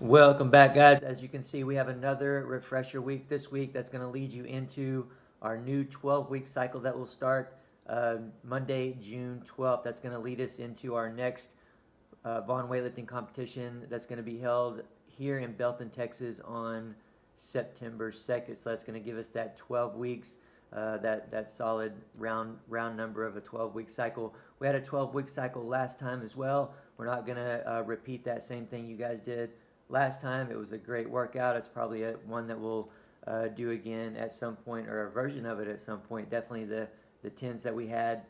Welcome back, guys. As you can see, we have another refresher week this week that's going to lead you into our new 12-week cycle that will start Monday, June 12th. That's going to lead us into our next Vaughn weightlifting competition that's going to be held here in Belton, Texas on September 2nd. So that's going to give us that 12 weeks, that solid round number of a 12-week cycle. We had a 12-week cycle last time as well. We're not going to repeat that same thing you guys did last time. It was a great workout. It's probably one that we'll do again at some point, or a version of it at some point. Definitely the tens that we had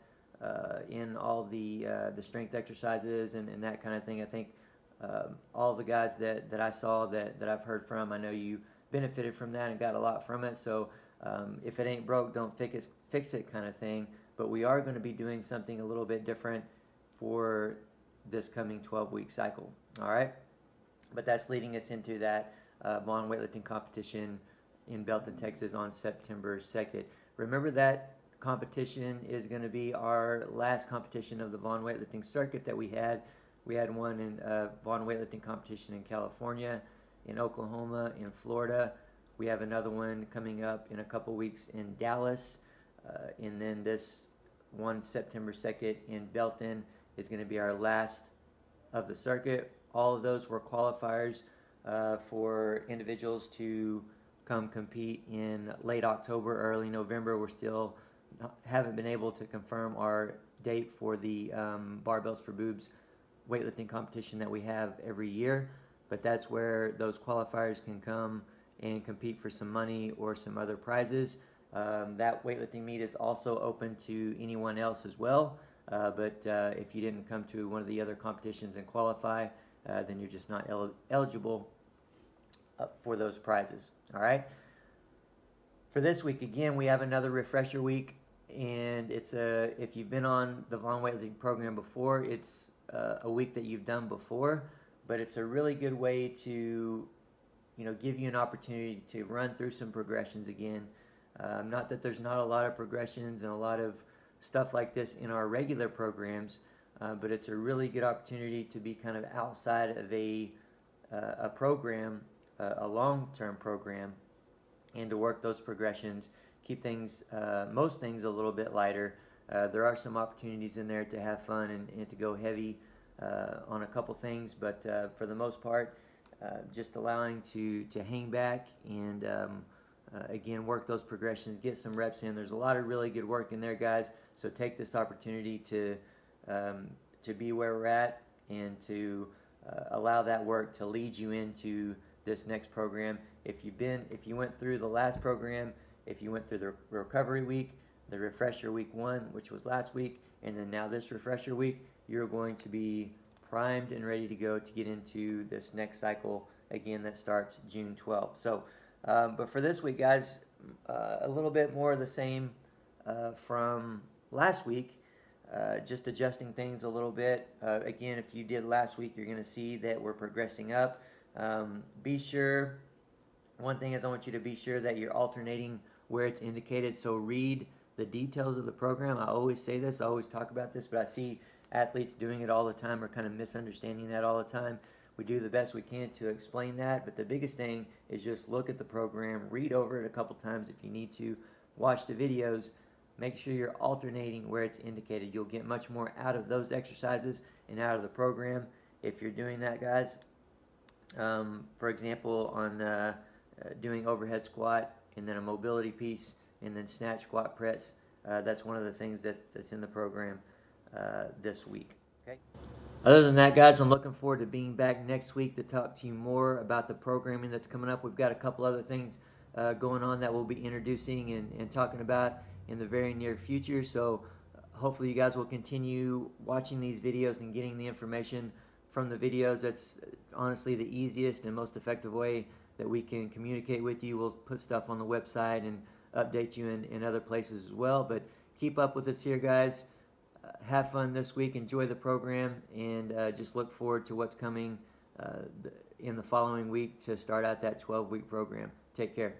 in all the strength exercises and that kind of thing. I think all the guys that I saw that I've heard from, I know you benefited from that and got a lot from it. So if it ain't broke, don't fix it kind of thing. But we are going to be doing something a little bit different for this coming 12-week cycle. All right. But that's leading us into that Vaughn weightlifting competition in Belton, Texas on September 2nd. Remember that competition is going to be our last competition of the Vaughn weightlifting circuit that we had. We had one in Vaughn weightlifting competition in California, in Oklahoma, in Florida. We have another one coming up in a couple weeks in Dallas. And then this one, September 2nd in Belton, is going to be our last of the circuit. All of those were qualifiers for individuals to come compete in late October, early November. We're still haven't been able to confirm our date for the Barbells for Boobs weightlifting competition that we have every year, but that's where those qualifiers can come and compete for some money or some other prizes. That weightlifting meet is also open to anyone else as well, but if you didn't come to one of the other competitions and qualify, then you're just not eligible for those prizes. All right. For this week, again, we have another refresher week, and it's if you've been on the Vaughn weightlifting program before, it's a week that you've done before, but it's a really good way to give you an opportunity to run through some progressions again. Not that there's not a lot of progressions and a lot of stuff like this in our regular programs, but it's a really good opportunity to be kind of outside of a program, a long-term program, and to work those progressions, keep things, most things a little bit lighter. There are some opportunities in there to have fun and to go heavy on a couple things, but for the most part, just allowing to hang back and again, work those progressions, get some reps in. There's a lot of really good work in there, guys, so take this opportunity to be where we're at and to allow that work to lead you into this next program. If you went through the last program, if you went through the recovery week, the refresher week 1, which was last week, and then now this refresher week, you're going to be primed and ready to go to get into this next cycle again that starts June 12th. So, but for this week, guys, a little bit more of the same from last week. Just adjusting things a little bit. Again, if you did last week, you're going to see that we're progressing up. Be sure, one thing is I want you to be sure that you're alternating where it's indicated. So read the details of the program. I always say this, I always talk about this, but I see athletes doing it all the time or kind of misunderstanding that all the time. We do the best we can to explain that, but the biggest thing is just look at the program, read over it a couple times if you need to, watch the videos. Make sure you're alternating where it's indicated. You'll get much more out of those exercises and out of the program if you're doing that, guys. For example, on doing overhead squat and then a mobility piece and then snatch, squat, press, that's one of the things that's in the program this week. Okay. Other than that, guys, I'm looking forward to being back next week to talk to you more about the programming that's coming up. We've got a couple other things going on that we'll be introducing and talking about in the very near future. So hopefully you guys will continue watching these videos and getting the information from the videos. That's honestly the easiest and most effective way that we can communicate with you. We'll put stuff on the website and update you in other places as well. But keep up with us here, guys. Have fun this week. Enjoy the program, and just look forward to what's coming in the following week to start out that 12-week program. Take care.